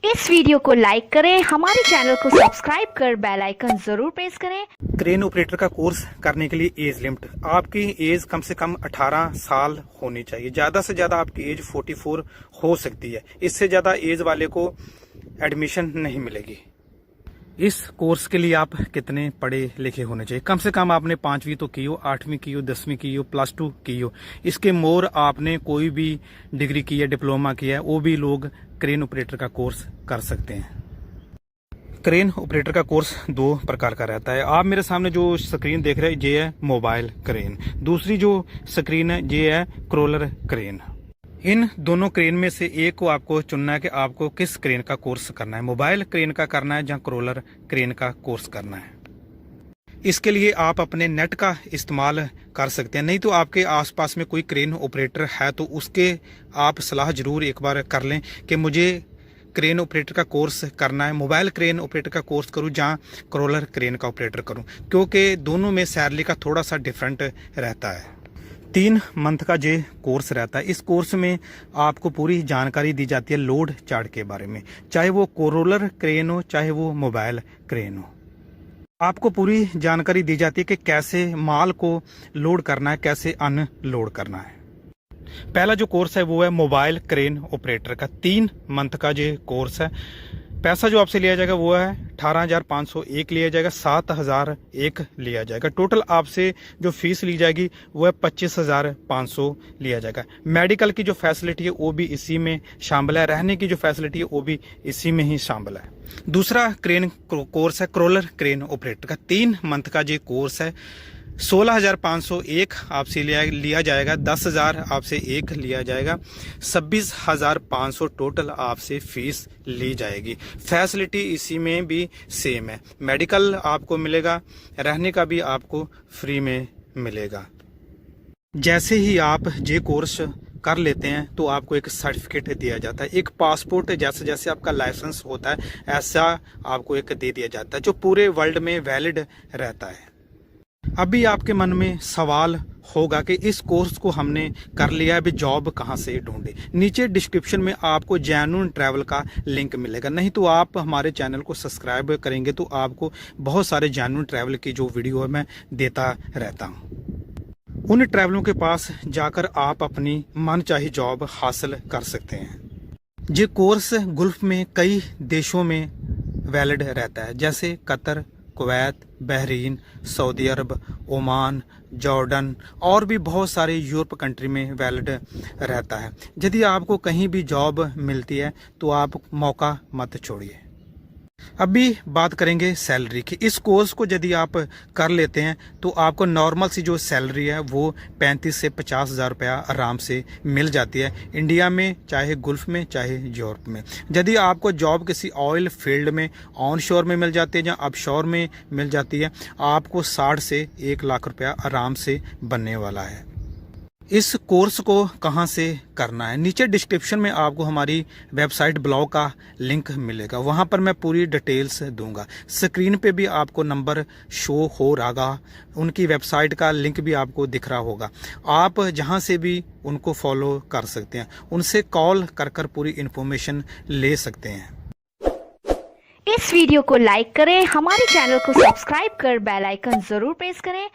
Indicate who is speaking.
Speaker 1: इस वीडियो को लाइक करें, हमारे चैनल को सब्सक्राइब कर बेल आइकन जरूर प्रेस करें।
Speaker 2: क्रेन ऑपरेटर का कोर्स करने के लिए एज लिमिट, आपकी एज कम से कम 18 साल होनी चाहिए। ज्यादा से ज्यादा आपकी एज 44 हो सकती है। इससे ज्यादा एज वाले को एडमिशन नहीं मिलेगी। इस कोर्स के लिए आप कितने पढ़े लिखे होने चाहिए? कम से कम आपने 5वीं तो की हो, 8वीं की हो, 10वीं की हो, +2 की हो। इसके मोर आपने कोई भी डिग्री की है, डिप्लोमा किया है, वो भी लोग क्रेन ऑपरेटर का कोर्स कर सकते हैं। क्रेन ऑपरेटर का कोर्स 2 प्रकार का रहता है। आप मेरे सामने जो स्क्रीन देख रहे हैं ये है मोबाइल क्रेन, दूसरी जो स्क्रीन है ये है क्रॉलर क्रेन। इन दोनों क्रेन में से एक को आपको चुनना है कि आपको किस क्रेन का कोर्स करना है, मोबाइल क्रेन का करना है या क्रॉलर क्रेन का कोर्स करना है। इसके लिए आप अपने नेट का इस्तेमाल कर सकते हैं, नहीं तो आपके आसपास में कोई क्रेन ऑपरेटर है तो उसके आप सलाह जरूर एक बार कर लें कि मुझे क्रेन ऑपरेटर का कोर्स करना है, मोबाइल क्रेन ऑपरेटर का कोर्स करूं या क्रॉलर क्रेन का ऑपरेटर करूं, क्योंकि दोनों में सैलरी का थोड़ा सा डिफरेंट रहता है। 3 मंथ का ये कोर्स रहता है। इस कोर्स में आपको पूरी जानकारी दी जाती है लोड चार्ट के बारे में, चाहे वो क्रॉलर क्रेन हो चाहे वो मोबाइल क्रेन हो। आपको पूरी जानकारी दी जाती है कि कैसे माल को लोड करना है, कैसे अनलोड करना है। पहला जो कोर्स है वो है मोबाइल क्रेन ऑपरेटर का, 3 मंथ का जो कोर्स है। पैसा जो आपसे लिया जाएगा वो है 18,501 लिया जाएगा, 7,001 लिया जाएगा। टोटल आपसे जो फीस ली जाएगी वो है 25,500 लिया जाएगा। मेडिकल की जो फैसिलिटी है वो भी इसी में शामिल है, रहने की जो फैसिलिटी है वो भी इसी में ही शामिल है। दूसरा क्रेन कोर्स है क्रॉलर क्रेन ऑपरेटर का, 3 मंथ का जो कोर्स है। 16,501 आपसे लिया जाएगा, 10,000 आपसे एक लिया जाएगा, 26,500 टोटल आपसे फीस ली जाएगी। फैसिलिटी इसी में भी सेम है, मेडिकल आपको मिलेगा, रहने का भी आपको फ्री में मिलेगा। जैसे ही आप ये कोर्स कर लेते हैं तो आपको एक सर्टिफिकेट दिया जाता है, एक पासपोर्ट जैसे जैसे आपका लाइसेंस होता है ऐसा आपको एक दे दिया जाता है, जो पूरे वर्ल्ड में वैलिड रहता है। अभी आपके मन में सवाल होगा कि इस कोर्स को हमने कर लिया है, अभी जॉब कहाँ से ढूंढे। नीचे डिस्क्रिप्शन में आपको जेन्युइन ट्रैवल का लिंक मिलेगा, नहीं तो आप हमारे चैनल को सब्सक्राइब करेंगे तो आपको बहुत सारे जेन्युइन ट्रैवल की जो वीडियो है मैं देता रहता हूँ। उन ट्रैवलों के पास जाकर आप अपनी मनचाही जॉब हासिल कर सकते हैं। ये कोर्स गुल्फ में कई देशों में वैलिड रहता है, जैसे कतर, कुवैत, बहरीन, सऊदी अरब, ओमान, जॉर्डन और भी बहुत सारे यूरोप कंट्री में वैलिड रहता है। यदि आपको कहीं भी जॉब मिलती है तो आप मौका मत छोड़िए। अभी बात करेंगे सैलरी की। इस कोर्स को यदि आप कर लेते हैं तो आपको नॉर्मल सी जो सैलरी है वो 35 से 50,000 रुपया आराम से मिल जाती है, इंडिया में चाहे गुल्फ में चाहे यूरोप में। यदि आपको जॉब किसी ऑयल फील्ड में ऑन शोर में मिल जाती है या अपशोर में मिल जाती है, आपको 60 से 1 लाख रुपया आराम से बनने वाला है। इस कोर्स को कहाँ से करना है, नीचे डिस्क्रिप्शन में आपको हमारी वेबसाइट ब्लॉग का लिंक मिलेगा, वहाँ पर मैं पूरी डिटेल्स दूंगा। स्क्रीन पे भी आपको नंबर शो हो रहा, उनकी वेबसाइट का लिंक भी आपको दिख रहा होगा। आप जहाँ से भी उनको फॉलो कर सकते हैं, उनसे कॉल कर कर पूरी इन्फॉर्मेशन ले सकते हैं।
Speaker 1: इस वीडियो को लाइक करें, हमारे चैनल को सब्सक्राइब कर बेल आइकन जरूर प्रेस करें।